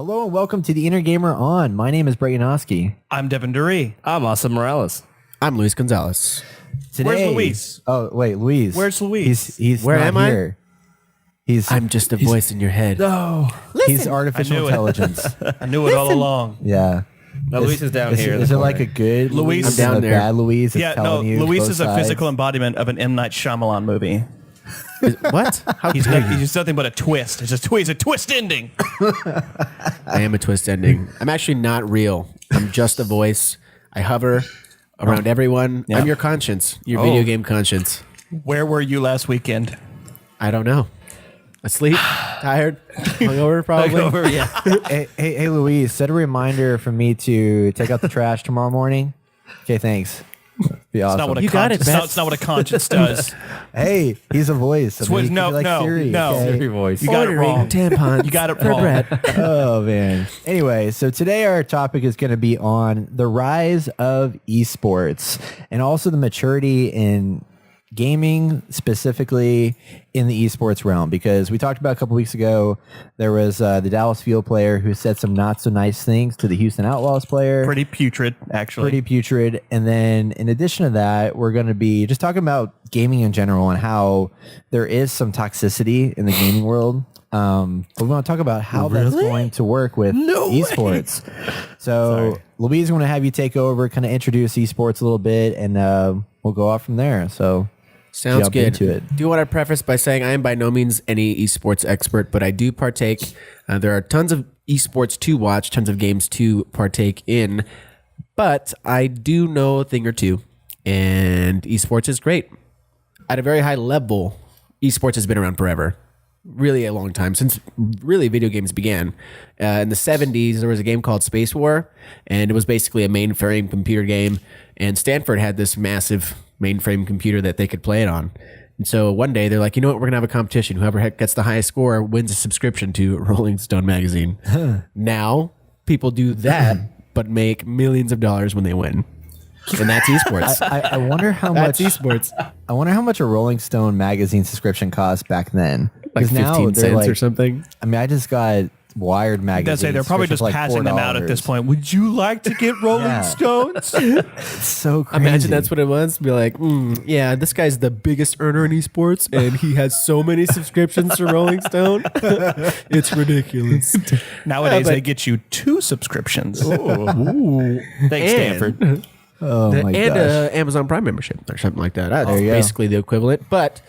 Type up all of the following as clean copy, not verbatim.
Hello and welcome to the Inner Gamer On. My name is Brett Yanofsky. I'm Devin Dury. I'm Austin Morales. I'm Luis Gonzalez. Today, Where's Luis? Oh wait, Luis. Where's Luis? He's Where not am I? here. I'm just a voice in your head. No. He's artificial I knew it. intelligence. I knew it all along. Yeah. No, Luis is down here. in Is the there like a corner. good Luis- Luis I'm down and a there. bad Luis? That's Yeah, no, telling you Luis both is a sides? physical embodiment of an M. Night Shyamalan movie. What? How He's, dare not, you? he's just nothing but a twist. He's a twist ending. I am a twist ending. I'm actually not real. I'm just a voice. I hover around everyone. Yeah. I'm your conscience, your video game conscience. Where were you last weekend? I don't know. Asleep, tired, hungover, probably. Over, yeah. Hey, Luis, set a reminder for me to take out the trash tomorrow morning. Okay, thanks. Be awesome. Not what a You got it, conscience, Beth. it's not what a conscience does. Hey, he's a voice. I mean, he could no, be like no, Siri, no. okay? Siri voice. You got it Ordering wrong. tampons. You got it for wrong. Brett. Oh man. Anyway, so today our topic is going to be on the rise of esports and also the maturity in gaming, specifically in the esports realm, because we talked about a couple weeks ago, there was the Dallas Field player who said some not so nice things to the Houston Outlaws player. Pretty putrid, actually. Pretty putrid. And then in addition to that, we're going to be just talking about gaming in general and how there is some toxicity in the gaming world. But we want to talk about how that's going to work with esports. So Louise is going to have you take over, kind of introduce esports a little bit, and we'll go off from there. So Sounds jump good. into it. Do want to preface by saying I am by no means any esports expert, but I do partake. There are tons of esports to watch, tons of games to partake in, but I do know a thing or two, and esports is great. At a very high level, esports has been around forever. Really a long time, since really video games began. In the 70s, there was a game called Space War, and it was basically a mainframe computer game, and Stanford had this massive mainframe computer that they could play it on. And so one day they're like, you know what, we're gonna have a competition. Whoever gets the highest score wins a subscription to Rolling Stone magazine. Now people do that, but make millions of dollars when they win. And that's esports. I wonder how much That's esports. I wonder how much a Rolling Stone magazine subscription cost back then. Like 'Cause now 15 they're cents or like- something. I mean, I just got Wired magazine. I'd say they're probably just passing them out at this point. Would you like to get Rolling Yeah. Stones? So crazy. Imagine that's what it was. Be like, yeah, this guy's the biggest earner in esports, and he has so many subscriptions to Rolling Stone. It's ridiculous. Nowadays, but- they get you 2 subscriptions. Ooh. Thanks, Stanford. Oh my And gosh. Amazon Prime membership or something like that. That's There you go. basically the equivalent. But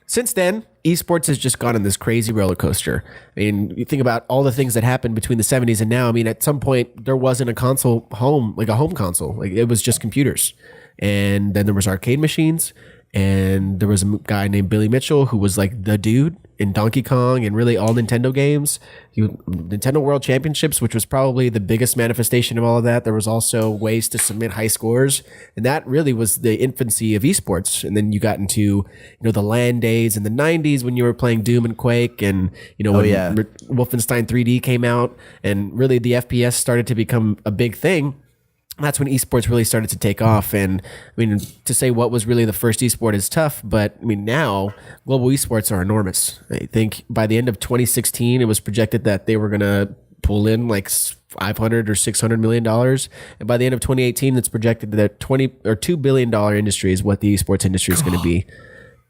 since then, esports has just gone on this crazy roller coaster. I mean, you think about all the things that happened between the 70s and now. I mean, at some point, there wasn't a console home, like a home console. Like it was just computers. And then there was arcade machines. And there was a guy named Billy Mitchell who was like the dude in Donkey Kong and really all Nintendo games. Nintendo World Championships, which was probably the biggest manifestation of all of that. There was also ways to submit high scores. And that really was the infancy of esports. And then you got into, the LAN days in the 90s when you were playing Doom and Quake and, when yeah. Wolfenstein 3D came out and really the FPS started to become a big thing. That's when esports really started to take off. And I mean, to say what was really the first esport is tough, but I mean, now global esports are enormous. I think by the end of 2016, it was projected that they were going to pull in like $500 or $600 million. And by the end of 2018, it's projected that $2 billion industry is what the esports industry is going to be.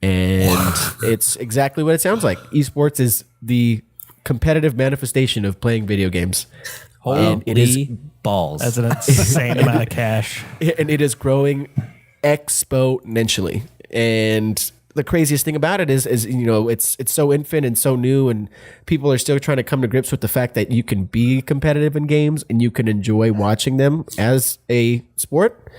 And it's exactly what it sounds like. Esports is the competitive manifestation of playing video games. And it is balls. That's an insane amount of cash. and it is growing exponentially. And the craziest thing about it is it's so infant and so new, and people are still trying to come to grips with the fact that you can be competitive in games and you can enjoy watching them as a sport.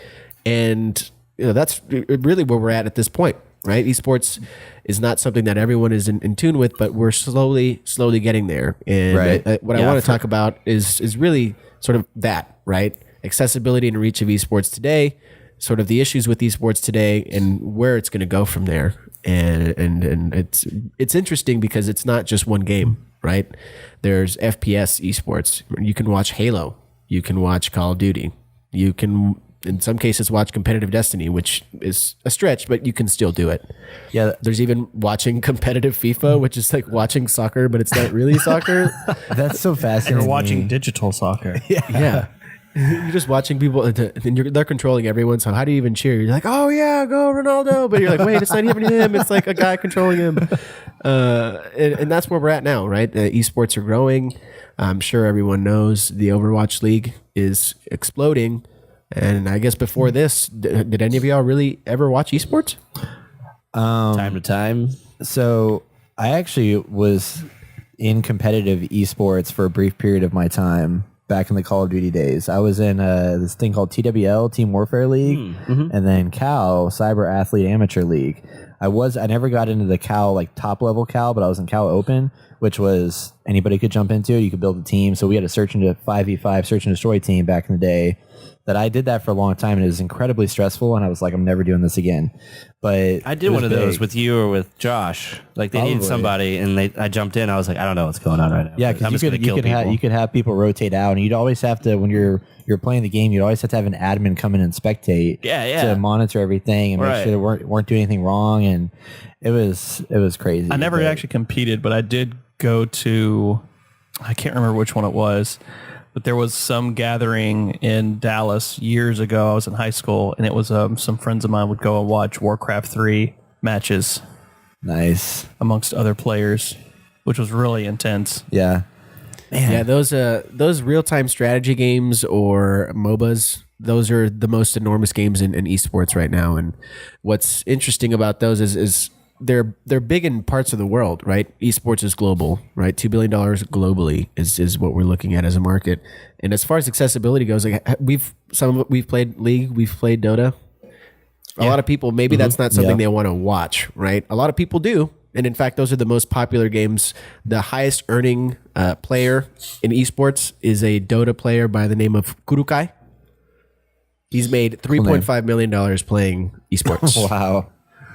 And that's really where we're at this point, right? Esports is not something that everyone is in tune with, but we're slowly getting there. And Right. what I want to talk about is really sort of that, right? Accessibility and reach of esports today, sort of the issues with esports today, and where it's going to go from there. And it's interesting because it's not just one game, right? There's FPS esports. You can watch Halo. You can watch Call of Duty. You can in some cases watch competitive Destiny, which is a stretch, but you can still do it. Yeah. There's even watching competitive FIFA, which is like watching soccer, but it's not really soccer. That's so fascinating. You're watching to me. digital soccer. Yeah. You're just watching people and they're controlling everyone. So how do you even cheer? You're like, oh yeah, go Ronaldo. But you're like, wait, it's not even him. It's like a guy controlling him. And that's where we're at now, right? Esports are growing. I'm sure everyone knows the Overwatch League is exploding. And I guess before this, did any of y'all really ever watch esports? Time to time. So I actually was in competitive esports for a brief period of my time back in the Call of Duty days. I was in this thing called TWL, Team Warfare League, and then CAL, Cyber Athlete Amateur League. I never got into the CAL, like top level CAL, but I was in CAL Open, which was anybody could jump into it. You could build a team. So we had a 5v5 search and destroy team back in the day. That I did that for a long time, and it was incredibly stressful. And I was like, I'm never doing this again. But I did one of those with you or with Josh. Like they needed Probably. somebody, and I jumped in. I was like, I don't know what's going on right now. Yeah, I'm because just gonna kill people. you could have people rotate out, and you'd always have to, when you're playing the game, you'd always have to have an admin come in and spectate to monitor everything and make sure they weren't doing anything wrong. And it was crazy. I never actually competed, but I did go to, I can't remember which one it was, but there was some gathering in Dallas years ago. I was in high school, and it was some friends of mine would go and watch Warcraft 3 matches Nice. amongst other players, which was really intense. Yeah. Man. Yeah, those real-time strategy games or MOBAs, those are the most enormous games in esports right now. And what's interesting about those is they're big in parts of the world, right? Esports is global, right? $2 billion globally is what we're looking at as a market. And as far as accessibility goes, like we've played League, we've played Dota. A lot of people, maybe that's not something they want to watch, right? A lot of people do. And in fact, those are the most popular games. The highest earning player in esports is a Dota player by the name of Kurukai. He's made $3.5 million playing esports. Wow.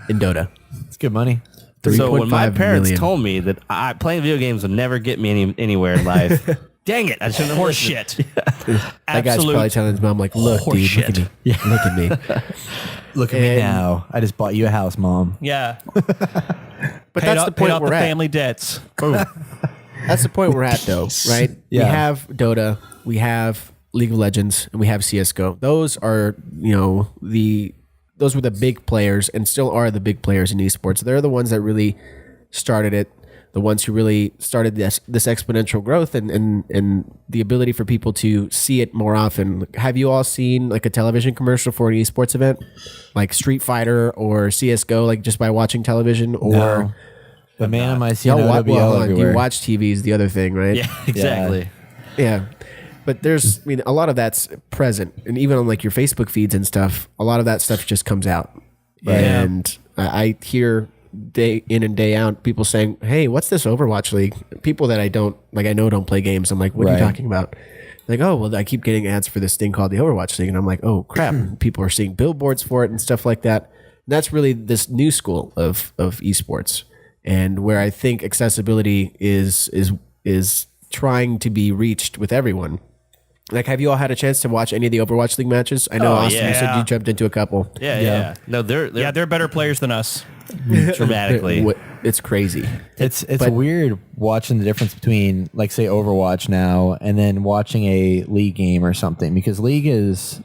In Dota. It's good money. So when my 3.5 parents million. told me that playing video games would never get me anywhere in life, dang it, I shouldn't have Horse listened. shit. That guy's probably telling his mom, like, look, Horse dude, shit. look at me. Look at me. Look at me now. I just bought you a house, Mom. Yeah. But Paid that's off, the paid point off we're the at. family debts. Boom. That's the point we're at, though, right? We Yeah. have Dota, we have League of Legends, and we have CS:GO. Those are, those were the big players and still are the big players in esports. They're the ones that really started it, the ones who really started this exponential growth and the ability for people to see it more often. Have you all seen like a television commercial for an esports event, like Street Fighter or CS:GO, like just by watching television? Or No. The man in my y'all CNO will be all you everywhere. watch TV is the other thing, right? Yeah, exactly. Yeah. But there's, a lot of that's present. And even on like your Facebook feeds and stuff, a lot of that stuff just comes out. And I hear day in and day out people saying, hey, what's this Overwatch League? People that I know don't play games. I'm like, what are you talking about? Like, oh, well, I keep getting ads for this thing called the Overwatch League. And I'm like, oh, crap. People are seeing billboards for it and stuff like that. And that's really this new school of esports. And where I think accessibility is trying to be reached with everyone. Like, have you all had a chance to watch any of the Overwatch League matches? I know, Austin, you said you jumped into a couple. Yeah. No, they're They're better players than us. dramatically. It's crazy. It's weird watching the difference between, like, say, Overwatch now and then watching a League game or something, because League is,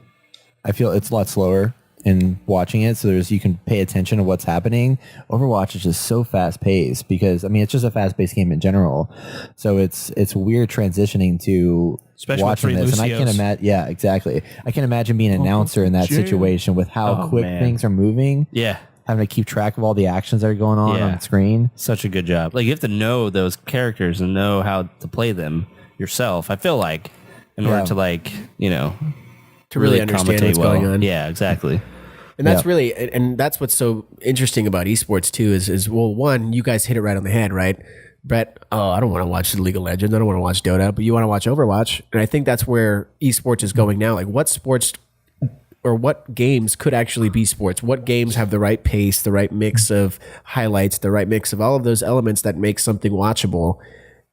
I feel it's a lot slower in watching it, so you can pay attention to what's happening. Overwatch is just so fast paced because it's just a fast paced game in general. So it's weird transitioning to Especially watching with this, three and I can't Lucios. imagine. Yeah, exactly. I can imagine being an announcer in that situation with how quick man. things are moving. Yeah. Having to keep track of all the actions that are going on the screen. Such a good job. Like you have to know those characters and know how to play them yourself. I feel like in order to To really understand what's going on. Yeah, exactly. And that's really, and that's what's so interesting about esports too is well, one, you guys hit it right on the head, right? Brett, I don't want to watch the League of Legends. I don't want to watch Dota, but you want to watch Overwatch. And I think that's where esports is going now. Like what sports or what games could actually be sports? What games have the right pace, the right mix of highlights, the right mix of all of those elements that make something watchable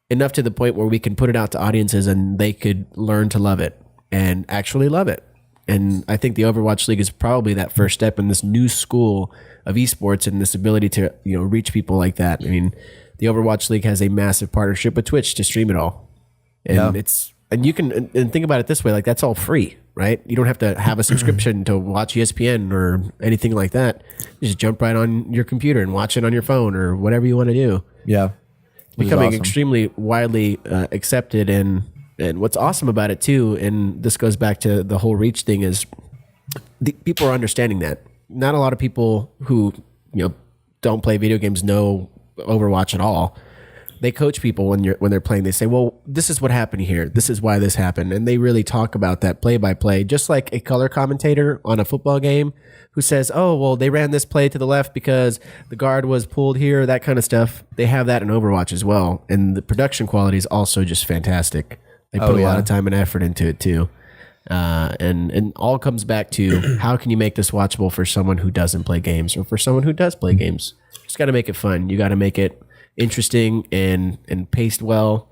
enough to the point where we can put it out to audiences and they could learn to love it and actually love it. And I think the Overwatch League is probably that first step in this new school of esports and this ability to, reach people like that. I mean, the Overwatch League has a massive partnership with Twitch to stream it all. And you can think about it this way, like that's all free, right? You don't have to have a subscription to watch ESPN or anything like that. You just jump right on your computer and watch it on your phone or whatever you want to do. Yeah. It's becoming extremely widely accepted. And what's awesome about it too, and this goes back to the whole reach thing, is people are understanding that. Not a lot of people who, don't play video games know Overwatch at all. They coach people when they're playing. They say, well, this is what happened here. This is why this happened. And they really talk about that play by play, just like a color commentator on a football game who says, oh, well, they ran this play to the left because the guard was pulled here, that kind of stuff. They have that in Overwatch as well. And the production quality is also just fantastic. They put a lot of time and effort into it too. And all comes back to how can you make this watchable for someone who doesn't play games or for someone who does play games? You just got to make it fun. You got to make it interesting and paced well.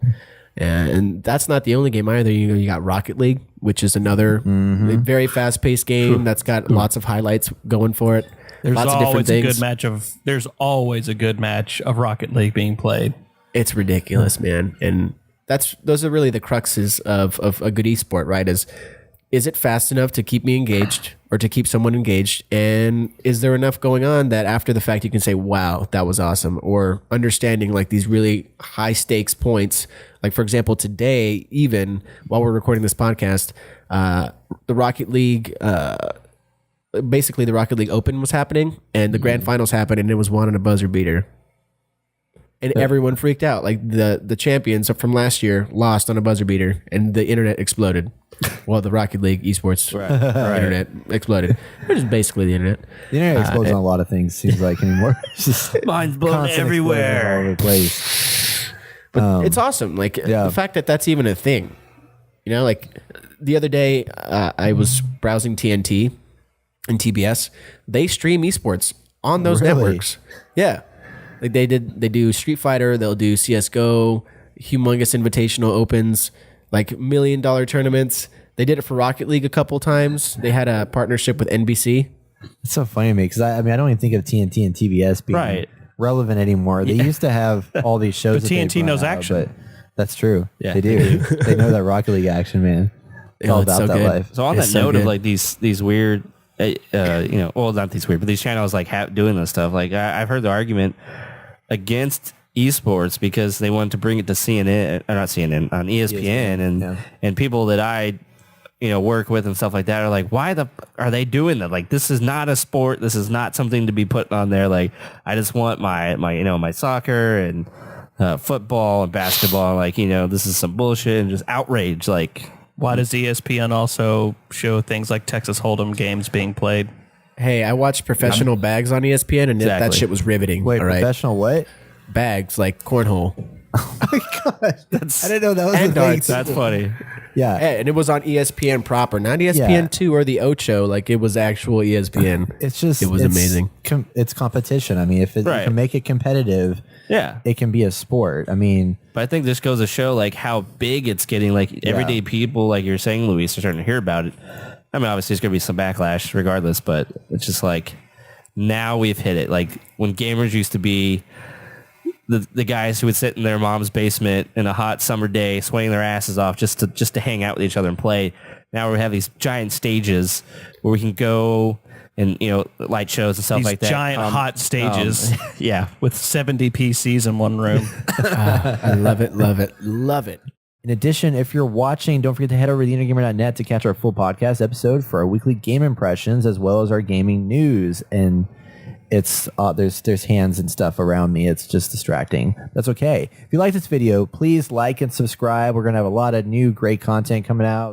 And that's not the only game either. You got Rocket League, which is another very fast paced game that's got lots of highlights going for it. There's lots of different things. There's always a good match of Rocket League being played. It's ridiculous, man. And those are really the cruxes of a good esport, right? Is it fast enough to keep me engaged or to keep someone engaged? And is there enough going on that after the fact you can say, wow, that was awesome? Or understanding like these really high stakes points. Like, for example, today, even while we're recording this podcast, the Rocket League, basically the Rocket League Open was happening and the grand finals happened and it was won on a buzzer beater. And everyone freaked out. Like the champions from last year lost on a buzzer beater and the internet exploded. Well, the Rocket League eSports internet exploded. Which is basically the internet. The internet explodes on a lot of things, seems like anymore. It's just Mine's blown everywhere. all over the place. But it's awesome. Like the fact that that's even a thing. Like the other day I was browsing TNT and TBS. They stream esports on those networks. Yeah. Like they do Street Fighter, they'll do CSGO, humongous invitational opens, like $1 million tournaments. They did it for Rocket League a couple times. They had a partnership with NBC. It's so funny to me because I don't even think of TNT and TBS being relevant anymore. They used to have all these shows. But TNT knows action. But that's true. Yeah, they do. They know that Rocket League action, man. It's all about that life. So on that note of like these weird, not these weird, but these channels like doing this stuff. Like I've heard the argument against esports because they wanted to bring it to CNN, or not CNN, on ESPN, and people that I work with and stuff like that are like, why are they doing that? Like, this is not a sport. This is not something to be put on there. Like, I just want my soccer and football and basketball. Like, this is some bullshit and just outrage. Like, why does ESPN also show things like Texas Hold'em games being played? Hey, I watched Professional Bags on ESPN, and that shit was riveting. Wait, professional what? Bags, like cornhole. Oh my god, I didn't know that was and the thing. darts. That's funny. Yeah, and it was on ESPN proper, not ESPN 2 or the Ocho. Like it was actual ESPN. It was amazing. It's competition. I mean, if you can make it competitive, it can be a sport. I mean, but I think this goes to show like how big it's getting. Like everyday people, like you're saying, Luis, are starting to hear about it. I mean, obviously, there's going to be some backlash regardless, but it's just like now we've hit it. Like when gamers used to be the guys who would sit in their mom's basement in a hot summer day, sweating their asses off just to hang out with each other and play. Now we have these giant stages where we can go and light shows and stuff These like that. Giant hot stages, with 70 PCs in one room. I love it, love it, love it. in addition, if you're watching, don't forget to head over to theintergamer.net to catch our full podcast episode for our weekly game impressions as well as our gaming news. And it's there's hands and stuff around me. It's just distracting. That's okay. If you like this video, please like and subscribe. We're going to have a lot of new great content coming out.